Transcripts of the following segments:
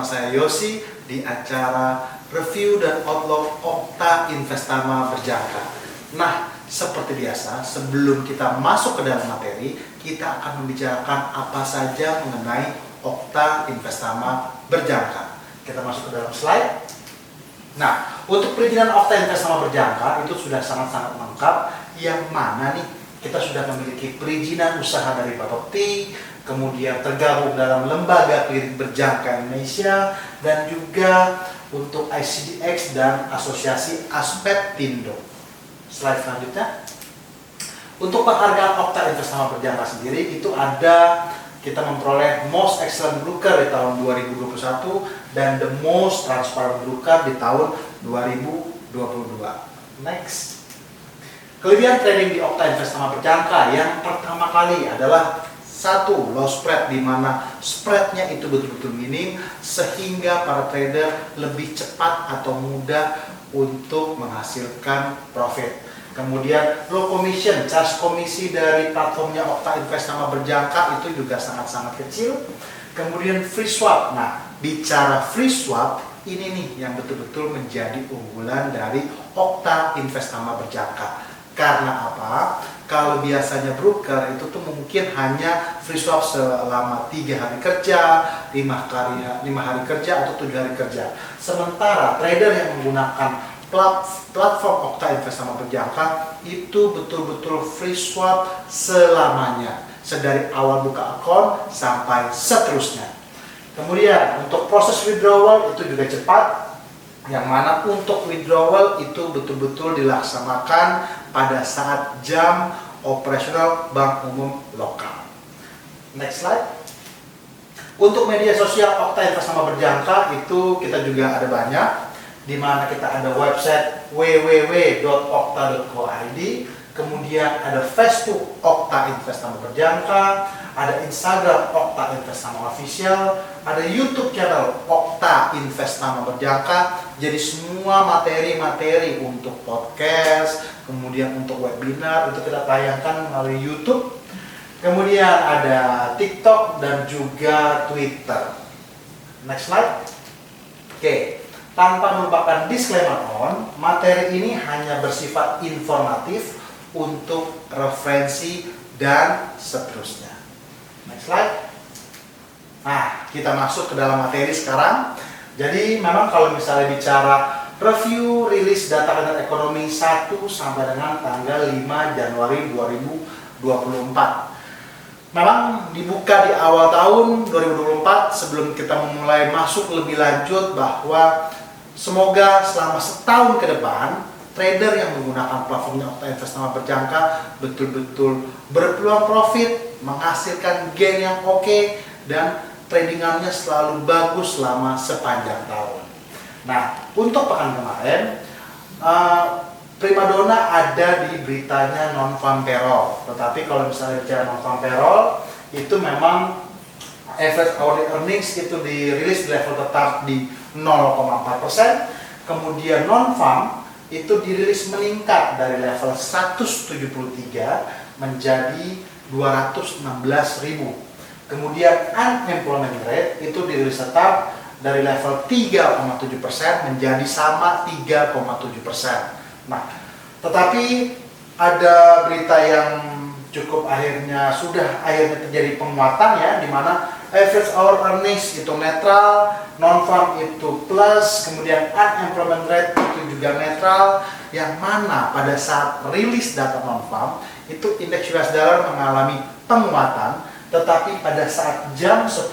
bersama saya Yosi di acara review dan outlook Okta Investama Berjangka. Nah, seperti biasa, sebelum kita masuk ke dalam materi, kita akan membicarakan apa saja mengenai Okta Investama Berjangka. Kita masuk ke dalam slide. Nah, untuk perizinan Okta Investama Berjangka itu sudah sangat-sangat lengkap. Yang mana nih, kita sudah memiliki perizinan usaha dari Bapepti, kemudian tergabung dalam Lembaga Clearing Berjangka Indonesia, dan juga untuk ICDX dan Asosiasi Aspetindo. Slide selanjutnya. Untuk penghargaan Okta Investama Berjangka sendiri itu ada, kita memperoleh Most Excellent Broker di tahun 2021 dan The Most Transparent Broker di tahun 2022. Next. Kelebihan trading di Okta Investama Berjangka yang pertama kali adalah satu, low spread, di mana spreadnya itu betul-betul minim sehingga para trader lebih cepat atau mudah untuk menghasilkan profit. Kemudian low commission, charge komisi dari platformnya Okta Investama Berjangka itu juga sangat-sangat kecil. Kemudian free swap. Nah, bicara free swap, ini nih yang betul-betul menjadi unggulan dari Okta Investama Berjangka. Karena apa? Kalau biasanya broker itu tuh mungkin hanya free swap selama 3 hari kerja, 5 hari kerja atau 7 hari kerja. Sementara trader yang menggunakan platform Okta Investama Berjangka itu betul-betul free swap selamanya, sedari awal buka akun sampai seterusnya. Kemudian untuk proses withdrawal itu juga cepat, yang mana untuk withdrawal itu betul-betul dilaksanakan pada saat jam operasional Bank Umum lokal. Next slide. Untuk media sosial Okta Investama Berjangka itu kita juga ada banyak, di mana kita ada website www.okta.co.id, kemudian ada Facebook Okta Investama Berjangka, ada Instagram Okta Investama Official, ada YouTube channel Okta Investama Berjangka. Jadi semua materi-materi untuk podcast, kemudian untuk webinar itu kita tayangkan melalui YouTube. Kemudian ada TikTok dan juga Twitter. Next slide. Oke. Tanpa merupakan disclaimer on, materi ini hanya bersifat informatif untuk referensi dan seterusnya. Next slide. Nah, kita masuk ke dalam materi sekarang. Jadi memang kalau misalnya bicara review rilis data kinerja ekonomi 1 sampai dengan tanggal 5 Januari 2024. Memang dibuka di awal tahun 2024 sebelum kita memulai masuk lebih lanjut bahwa semoga selama setahun ke depan trader yang menggunakan platformnya Okta Investama Berjangka betul-betul berpeluang profit, menghasilkan gain yang oke, dan tradingannya selalu bagus selama sepanjang tahun. Nah, untuk pekan kemarin primadona ada di beritanya non-farm payroll. Tetapi kalau misalnya bicara non-farm payroll itu memang average hourly earnings itu dirilis di level tetap di 0,4%, kemudian non-farm itu dirilis meningkat dari level 173 menjadi 216.000. Kemudian unemployment rate itu dirilis tetap dari level 3,7% menjadi sama 3,7%. Nah, tetapi ada berita yang cukup akhirnya terjadi penguatan ya, di mana average hour earnings itu netral, non-farm itu plus, kemudian unemployment rate itu juga netral, yang mana pada saat rilis data non-farm itu indeks US dollar mengalami penguatan, tetapi pada saat jam 10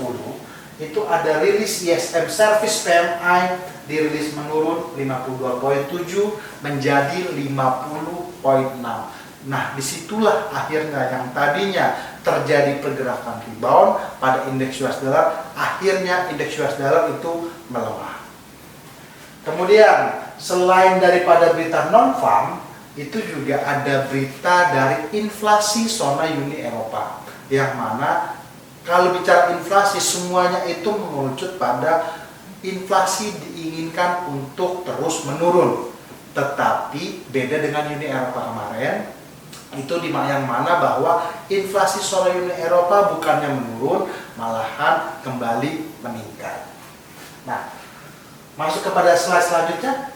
itu ada rilis ISM Service PMI dirilis menurun 52,7 menjadi 50,6. Nah, disitulah akhirnya yang tadinya terjadi pergerakan rebound pada indeks US dollar, akhirnya indeks US dollar itu melemah. Kemudian selain daripada berita non-farm, itu juga ada berita dari inflasi zona Uni Eropa, yang mana kalau bicara inflasi semuanya itu mengerucut pada inflasi diinginkan untuk terus menurun. Tetapi beda dengan Uni Eropa kemarin, itu yang mana bahwa inflasi zona Uni Eropa bukannya menurun, malahan kembali meningkat. Nah, masuk kepada slide selanjutnya.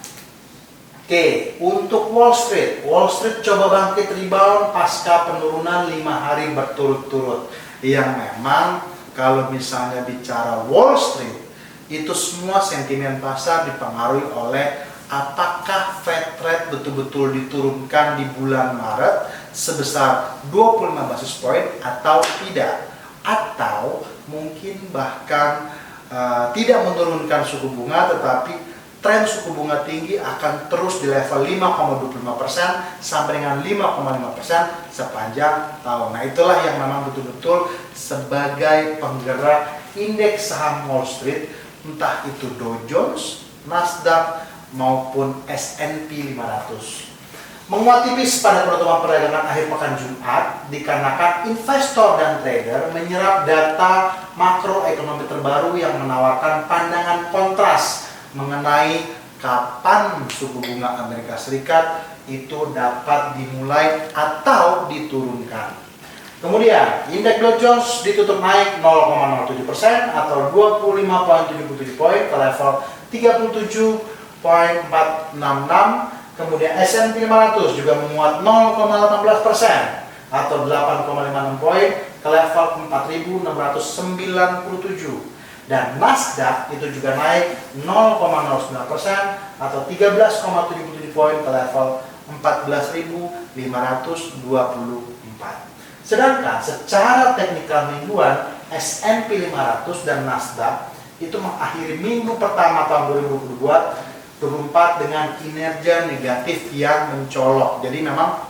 Oke, untuk Wall Street coba bangkit rebound pasca penurunan 5 hari berturut-turut. Yang memang kalau misalnya bicara Wall Street, itu semua sentimen pasar dipengaruhi oleh apakah Fed rate betul-betul diturunkan di bulan Maret sebesar 25 basis point atau tidak. Atau mungkin bahkan tidak menurunkan suku bunga, tetapi tren suku bunga tinggi akan terus di level 5,25% sampai dengan 5,5% sepanjang tahun. Nah, itulah yang memang betul-betul sebagai penggerak indeks saham Wall Street, entah itu Dow Jones, Nasdaq, maupun S&P 500. Menguat tipis pada penutupan perdagangan akhir pekan Jumat dikarenakan investor dan trader menyerap data makroekonomi terbaru yang menawarkan pandangan kontras mengenai kapan suku bunga Amerika Serikat itu dapat dimulai atau diturunkan. Kemudian, indeks Dow Jones ditutup naik 0,07% atau 25,77 poin ke level 37,466. Kemudian S&P 500 juga menguat 0,18% atau 8,56 poin ke level 4.697. Dan Nasdaq itu juga naik 0,09% atau 13,77 poin ke level 14.524. Sedangkan secara teknikal mingguan, S&P 500 dan Nasdaq itu mengakhiri minggu pertama tahun 2022 dengan kinerja negatif yang mencolok. Jadi memang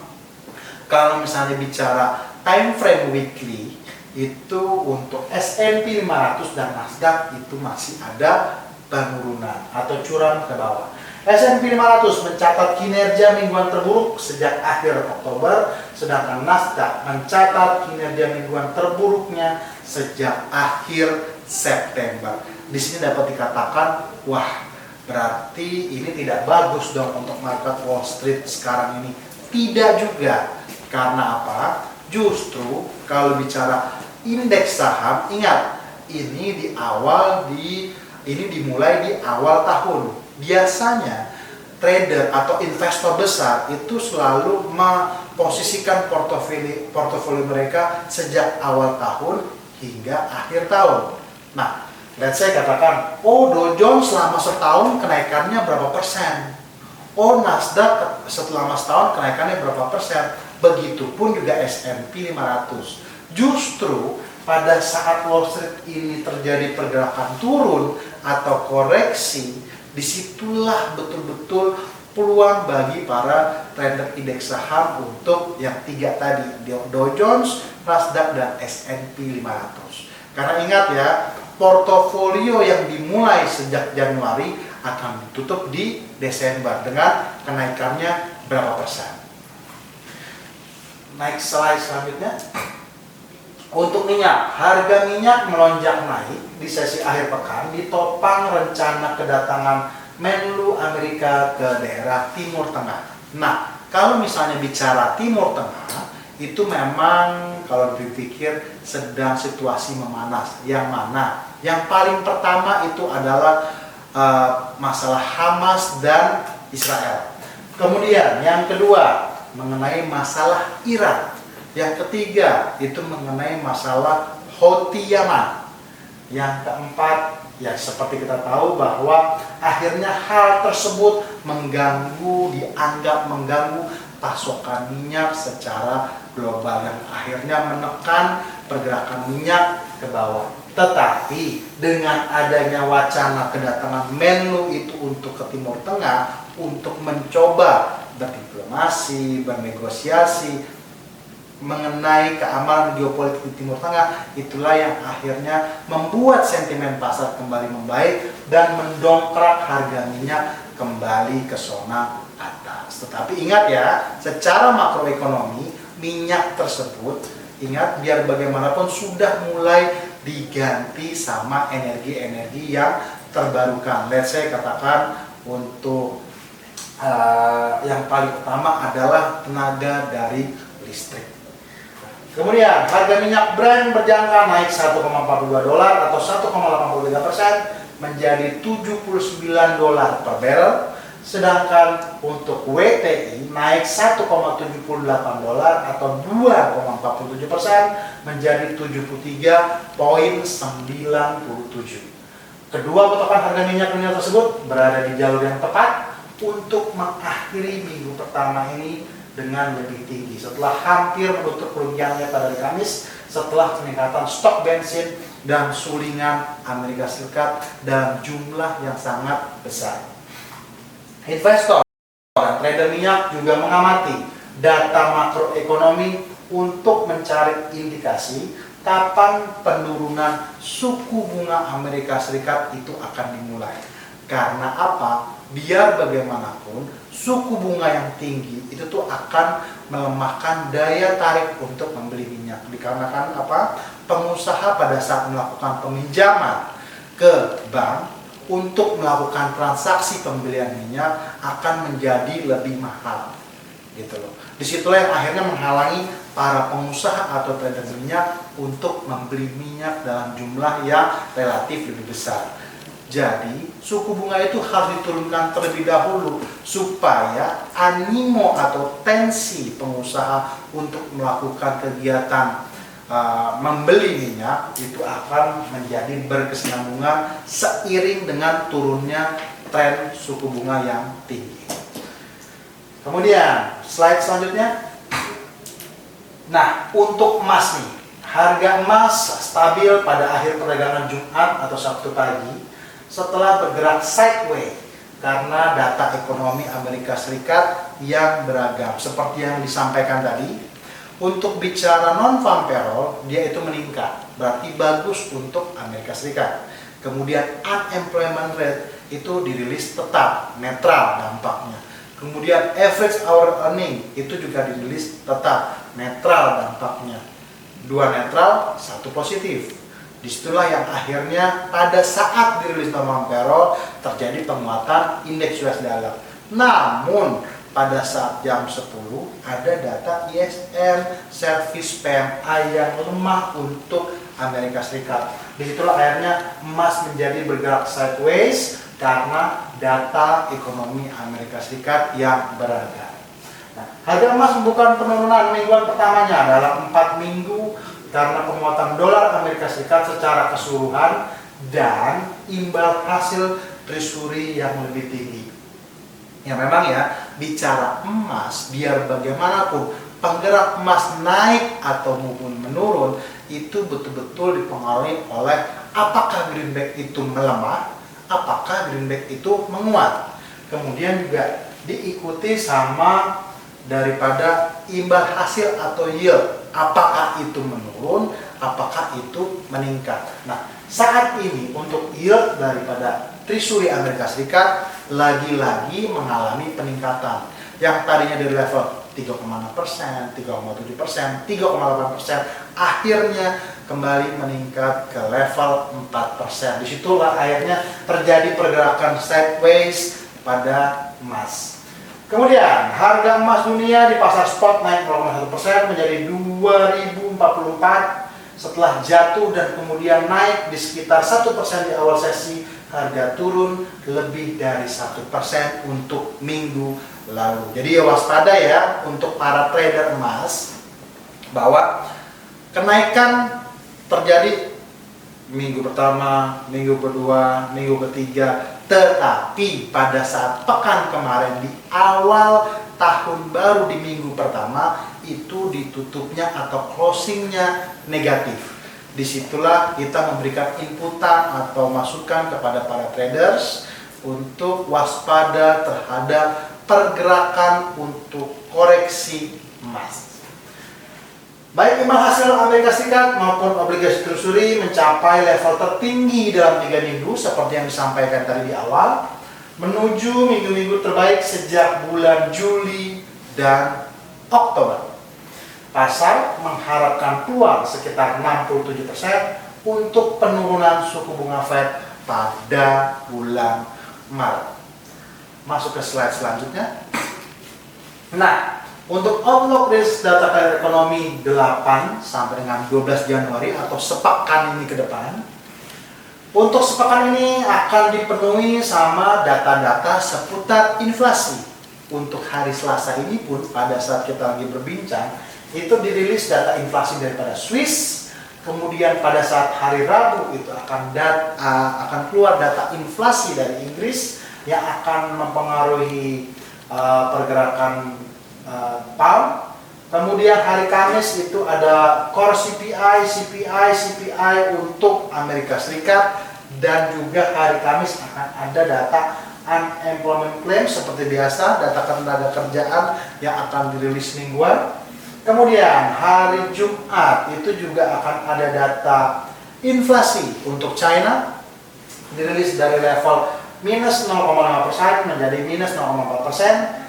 kalau misalnya bicara time frame weekly, itu untuk S&P 500 dan Nasdaq itu masih ada penurunan atau curam ke bawah. S&P 500 mencatat kinerja mingguan terburuk sejak akhir Oktober, sedangkan Nasdaq mencatat kinerja mingguan terburuknya sejak akhir September. Di sini dapat dikatakan, wah, berarti ini tidak bagus dong untuk market Wall Street sekarang ini. Tidak juga. Karena apa? Justru kalau bicara indeks saham, ingat, ini dimulai di awal tahun. Biasanya trader atau investor besar itu selalu memposisikan portofolio mereka sejak awal tahun hingga akhir tahun. Nah, let's say katakan, oh Dow Jones selama setahun kenaikannya berapa persen, oh Nasdaq selama setahun kenaikannya berapa persen, begitupun juga S&P 500. Justru pada saat Wall Street ini terjadi pergerakan turun atau koreksi, disitulah betul-betul peluang bagi para trader indeks saham untuk yang tiga tadi, Dow Jones, Nasdaq, dan S&P 500. Karena ingat ya, portofolio yang dimulai sejak Januari akan ditutup di Desember dengan kenaikannya berapa persen. Next slide selanjutnya. Untuk minyak, harga minyak melonjak naik di sesi akhir pekan ditopang rencana kedatangan Menlu Amerika ke daerah Timur Tengah. Nah, kalau misalnya bicara Timur Tengah, itu memang kalau dipikir sedang situasi memanas. Yang mana? Yang paling pertama itu adalah masalah Hamas dan Israel. Kemudian yang kedua mengenai masalah Iran. Yang ketiga itu mengenai masalah Houthi Yaman. Yang keempat, ya seperti kita tahu bahwa akhirnya hal tersebut dianggap mengganggu pasokan minyak secara global yang akhirnya menekan pergerakan minyak ke bawah. Tetapi dengan adanya wacana kedatangan Menlu itu untuk ke Timur Tengah untuk mencoba berdiplomasi, bernegosiasi mengenai keamanan geopolitik di Timur Tengah, itulah yang akhirnya membuat sentimen pasar kembali membaik dan mendongkrak harga minyak kembali ke zona atas. Tetapi ingat ya, secara makroekonomi minyak tersebut, ingat biar bagaimanapun sudah mulai diganti sama energi-energi yang terbarukan. Let's say katakan untuk yang paling utama adalah tenaga dari listrik. Kemudian harga minyak Brent berjangka naik 1,42 dolar atau 1,83% menjadi 79 dolar per barrel. Sedangkan untuk WTI naik 1,78 dolar atau 2,47% menjadi 73,97. Kedua patokan harga minyak dunia tersebut berada di jalur yang tepat untuk mengakhiri minggu pertama ini dengan lebih tinggi setelah hampir menutup kerugiannya pada hari Kamis setelah peningkatan stok bensin dan sulingan Amerika Serikat dalam jumlah yang sangat besar. Investor dan trader minyak juga mengamati data makroekonomi untuk mencari indikasi kapan penurunan suku bunga Amerika Serikat itu akan dimulai. Karena apa? Biar bagaimanapun suku bunga yang tinggi itu tuh akan melemahkan daya tarik untuk membeli minyak. Dikarenakan apa? Pengusaha pada saat melakukan peminjaman ke bank untuk melakukan transaksi pembelian minyak akan menjadi lebih mahal, gitu loh. Disitulah yang akhirnya menghalangi para pengusaha atau trader minyak untuk membeli minyak dalam jumlah yang relatif lebih besar. Jadi suku bunga itu harus diturunkan terlebih dahulu supaya animo atau tensi pengusaha untuk melakukan kegiatan membeli minyak itu akan menjadi berkesinambungan seiring dengan turunnya tren suku bunga yang tinggi. Kemudian slide selanjutnya. Nah, untuk emas nih, harga emas stabil pada akhir perdagangan Jumat atau Sabtu pagi setelah bergerak sideways karena data ekonomi Amerika Serikat yang beragam seperti yang disampaikan tadi. Untuk bicara non-farm payroll, dia itu meningkat, berarti bagus untuk Amerika Serikat. Kemudian unemployment rate itu dirilis tetap, netral dampaknya. Kemudian average hour earning itu juga dirilis tetap, netral dampaknya. Dua netral, satu positif. Disitulah yang akhirnya pada saat dirilis non-farm payroll terjadi penguatan indeks US dollar. Namun pada saat jam 10 ada data ISM service PMI yang lemah untuk Amerika Serikat. Disitulah akhirnya emas menjadi bergerak sideways karena data ekonomi Amerika Serikat yang beragam. Nah, harga emas membuka penurunan mingguan pertamanya dalam 4 minggu karena penguatan dolar Amerika Serikat secara keseluruhan dan imbal hasil treasury yang lebih tinggi. Ya memang ya, bicara emas, biar bagaimanapun penggerak emas naik atau maupun menurun itu betul-betul dipengaruhi oleh apakah greenback itu melemah, apakah greenback itu menguat. Kemudian juga diikuti sama daripada imbal hasil atau yield, apakah itu menurun, apakah itu meningkat. Nah, saat ini untuk yield daripada Treasury Amerika Serikat lagi-lagi mengalami peningkatan yang tadinya dari level 3,6%, 3,7%, 3,8%, akhirnya kembali meningkat ke level 4%. Disitulah akhirnya terjadi pergerakan sideways pada emas. Kemudian harga emas dunia di pasar spot naik 0,1% menjadi 2044 setelah jatuh dan kemudian naik di sekitar 1% di awal sesi. Harga turun lebih dari 1% untuk minggu lalu. Jadi ya waspada ya untuk para trader emas bahwa kenaikan terjadi minggu pertama, minggu kedua, minggu ketiga, tetapi pada saat pekan kemarin di awal tahun baru di minggu pertama itu ditutupnya atau closingnya negatif. Disitulah kita memberikan inputan atau masukan kepada para traders untuk waspada terhadap pergerakan untuk koreksi emas. Baik imbal hasil Amerika Serikat maupun obligasi treasury mencapai level tertinggi dalam 3 minggu seperti yang disampaikan tadi di awal, menuju minggu-minggu terbaik sejak bulan Juli dan Oktober. Pasar mengharapkan peluang sekitar 67% untuk penurunan suku bunga Fed pada bulan Maret. Masuk ke slide selanjutnya. Nah, Untuk outlook rilis data kredit ekonomi 8 sampai dengan 12 Januari atau sepekan ini ke depan. Untuk sepekan ini akan dipenuhi sama data-data seputar inflasi. Untuk hari Selasa ini pun pada saat kita lagi berbincang, itu dirilis data inflasi daripada Swiss. Kemudian pada saat hari Rabu itu akan keluar data inflasi dari Inggris yang akan mempengaruhi pergerakan pound. Kemudian hari Kamis itu ada core CPI, CPI untuk Amerika Serikat, dan juga hari Kamis akan ada data unemployment claim seperti biasa, data tenaga kerjaan yang akan dirilis mingguan. Kemudian hari Jumat itu juga akan ada data inflasi untuk China, dirilis dari level minus 0,5% menjadi minus 0,4%.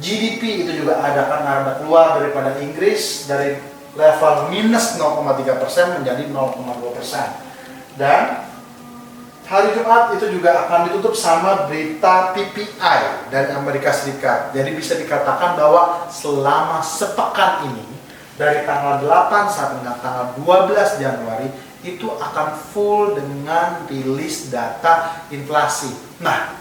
GDP itu juga akan ada keluar daripada Inggris dari level minus 0,3% menjadi 0,2%. Dan hari Jumat itu juga akan ditutup sama berita PPI dari Amerika Serikat. Jadi bisa dikatakan bahwa selama sepekan ini dari tanggal 8 sampai dengan tanggal 12 Januari itu akan full dengan rilis data inflasi. Nah,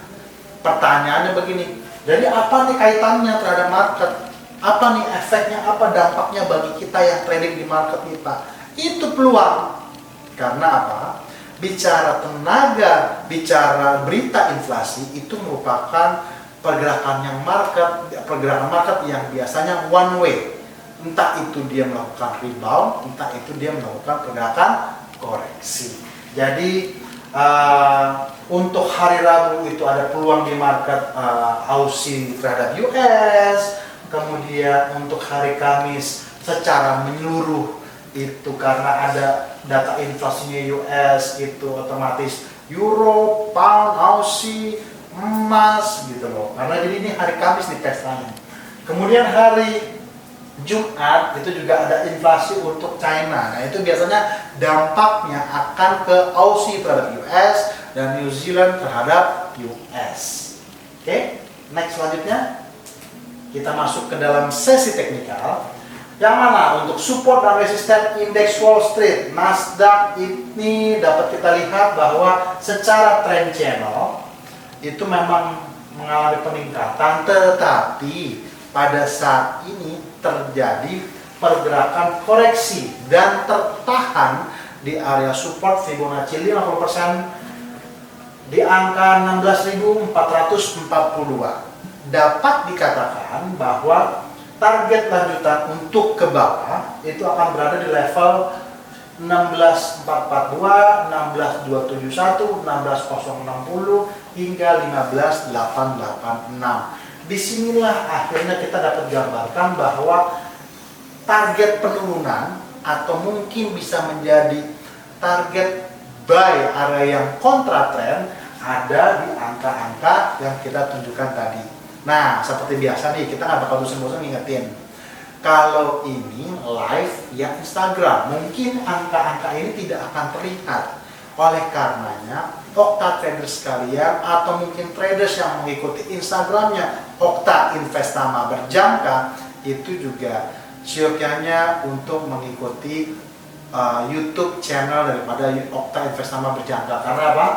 pertanyaannya begini. Jadi apa nih kaitannya terhadap market? Apa nih efeknya, apa dampaknya bagi kita yang trading di market kita? Itu peluang. Karena apa? Bicara tenaga, bicara berita inflasi itu merupakan pergerakan market yang biasanya one way. Entah itu dia melakukan rebound, entah itu dia melakukan pergerakan koreksi. Jadi untuk hari Rabu itu ada peluang di market Aussie terhadap US. Kemudian untuk hari Kamis secara menyeluruh itu karena ada data inflasinya US itu otomatis Euro, Pound, Aussie, emas gitu loh. Karena jadi ini hari Kamis nih pestanya. Kemudian hari Jumat itu juga ada inflasi untuk China. Nah itu biasanya dampaknya akan ke Aussie terhadap US dan New Zealand terhadap US. Oke, next selanjutnya kita masuk ke dalam sesi teknikal. Yang mana untuk support dan resisten indeks Wall Street, Nasdaq ini dapat kita lihat bahwa secara trend channel itu memang mengalami peningkatan, tetapi pada saat ini terjadi pergerakan koreksi dan tertahan di area support Fibonacci 50% di angka 16.442. Dapat dikatakan bahwa target lanjutan untuk ke bawah itu akan berada di level 16.442, 16.271, 16.060 hingga 15.886. Disinilah akhirnya kita dapat gambarkan bahwa target penurunan atau mungkin bisa menjadi target buy area yang kontra trend ada di angka-angka yang kita tunjukkan tadi. Nah, seperti biasa nih, kita nggak bakal bosan-bosan ngingetin. Kalau ini live ya Instagram, mungkin angka-angka ini tidak akan terlihat. Oleh karenanya, Okta traders sekalian atau mungkin traders yang mengikuti Instagramnya Okta Investama Berjangka itu juga syokianya untuk mengikuti YouTube channel daripada Okta Investama Berjangka. Karena apa?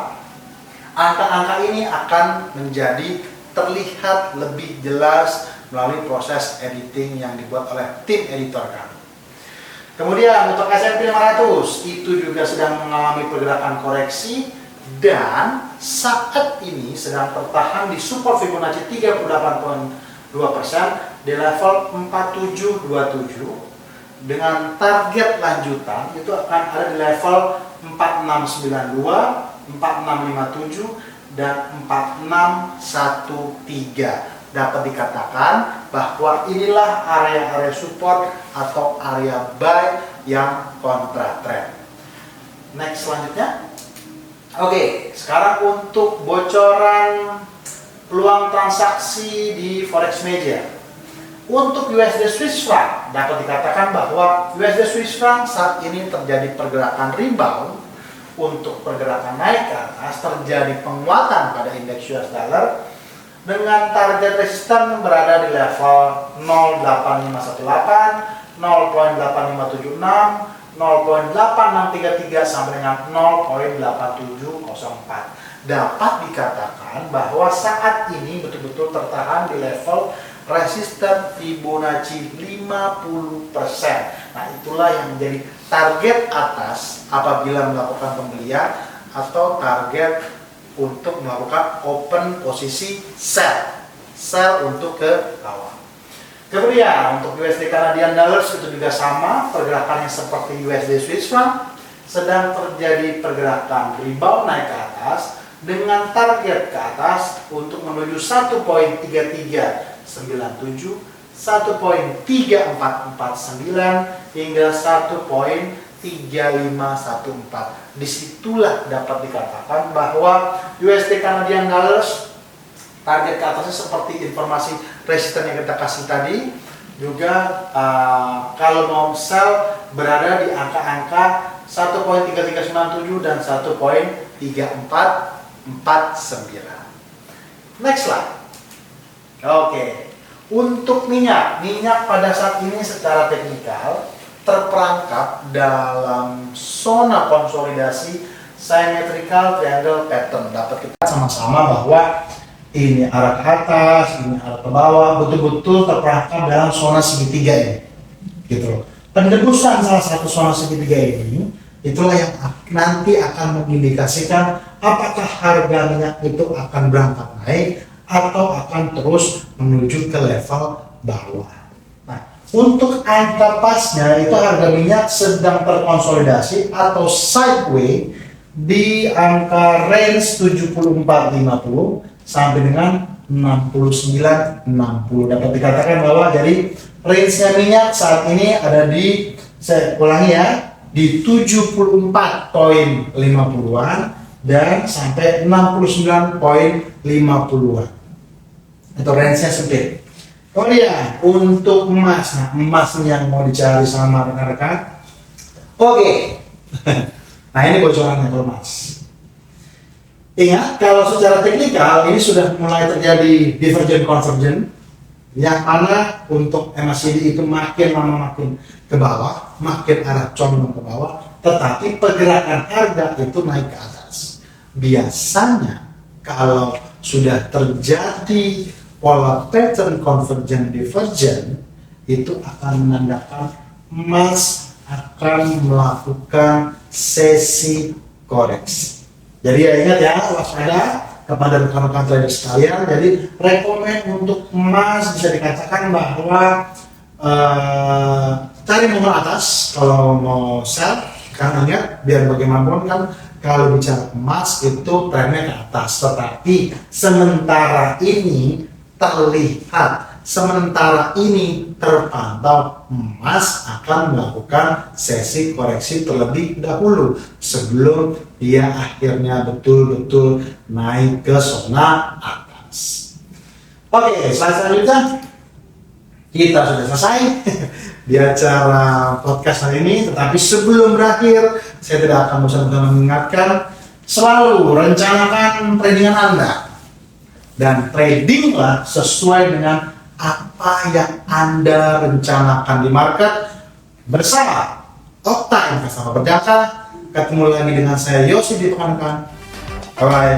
Angka-angka ini akan menjadi terlihat lebih jelas melalui proses editing yang dibuat oleh tim editor kami. Kemudian untuk S&P 500 itu juga sedang mengalami pergerakan koreksi dan saat ini sedang tertahan di support Fibonacci 38.2% di level 4727 dengan target lanjutan itu akan ada di level 4692, 4657 dan 4613. Dapat dikatakan bahwa inilah area-area support atau area buy yang kontra trend. Next selanjutnya. Oke, sekarang untuk bocoran peluang transaksi di Forex Media. Untuk USD Swiss franc dapat dikatakan bahwa USD Swiss franc saat ini terjadi pergerakan rebound. Untuk pergerakan naik ke atas terjadi penguatan pada indeks US dollar. dengan target resisten berada di level 08518, 0.8576, 0.8633 sampai dengan 0.8704. Dapat dikatakan bahwa saat ini betul-betul tertahan di level resisten Fibonacci 50%. Nah, itulah yang menjadi target atas apabila melakukan pembelian atau target untuk melakukan open posisi sell untuk ke bawah. Kemudian untuk USD Canadian Dollars itu juga sama, pergerakannya seperti USD Swiss franc, sedang terjadi pergerakan rebound naik ke atas dengan target ke atas untuk menuju 1.3397, 1.3449 hingga 1.3514. Disitulah dapat dikatakan bahwa USD Canadian Dollars target ke atasnya seperti informasi resisten yang kita kasih tadi. Juga kalau mau sell berada di angka-angka 1.3397 dan 1.3449. Next slide. Oke. Untuk minyak pada saat ini secara teknikal terperangkap dalam zona konsolidasi symmetrical triangle pattern. Dapat kita sama-sama bahwa ini arah ke atas, ini arah ke bawah, betul-betul terperangkap dalam zona segitiga ini. Gitu loh. Pendebusan salah satu zona segitiga ini itulah yang nanti akan mengindikasikan apakah harga minyak itu akan berangkat naik atau akan terus menuju ke level bawah. Nah, untuk angka pasnya itu harga minyak sedang terkonsolidasi atau sideways di angka range 74.50 sampai dengan 69.60. Dapat dikatakan bahwa jadi range-nya minyak saat ini ada di, saya ulangi ya, di 74.50-an dan sampai 69.50-an. Itu range-nya sempit. Kemudian untuk emas, nah emas yang mau dicari sama rekan-rekan. Oke. Nah, ini bocorannya kalau emas. Ingat, kalau secara teknikal ini sudah mulai terjadi divergent convergence, yang mana untuk MACD itu makin lama makin ke bawah, makin arah condong ke bawah, tetapi pergerakan harga itu naik ke atas. Biasanya kalau sudah terjadi pola pattern convergent divergent, itu akan menandakan emas akan melakukan sesi koreksi. Jadi ya ingat ya, waspada kepada rekan-rekan trader sekalian. Jadi rekomend untuk emas bisa dikatakan bahwa cari momen atas kalau mau sell, karena ingat biar bagaimanapun kan kalau bicara emas itu trennya ke atas, tetapi sementara ini terlihat, sementara ini terpantau emas akan melakukan sesi koreksi terlebih dahulu sebelum dia akhirnya betul-betul naik ke zona atas. Oke, slide selanjutnya kita sudah selesai di acara podcast hari ini, tetapi sebelum berakhir saya tidak akan bosan-bosan mengingatkan, selalu rencanakan tradingan Anda dan tradinglah sesuai dengan apa yang Anda rencanakan di market bersama Okta Investama Berjangka. Ketemu lagi dengan saya Yosi di teman-teman. Bye.